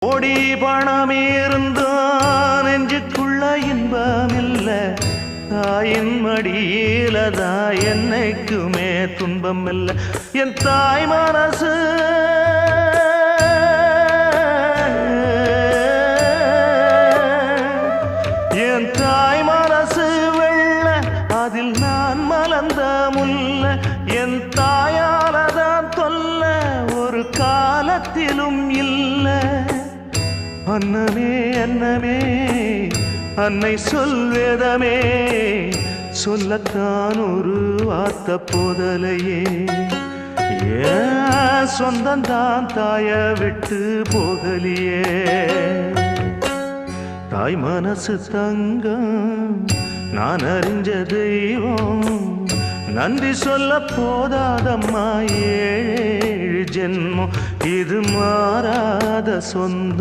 கோடி பணம் இருந்தான் நெஞ்சுக்குள்ள இன்பமில்ல, தாயின் மடியிலதான் என்னைக்குமே துன்பம் இல்ல. என் தாய் மனசு என் தாய் மனசு வெள்ள, அதில் நான் மலர்ந்த முல்ல. என் தாயாலதான் தொல்ல ஒரு காலத்திலும் இல்ல. அன்னமே அன்னமே அன்னை சொல்வேதமே, சொல்லத்தான் ஒரு வார்த்தை போதலையே. ஏன் சொந்தந்தான் தாய விட்டு போகலியே. தாய் மனசு தங்கம் நான் அறிஞ்ச தெய்வம், நன்றி சொல்ல போதாதம்மா ஏழு ஜென்மம். இது மாறாத சொந்தம்.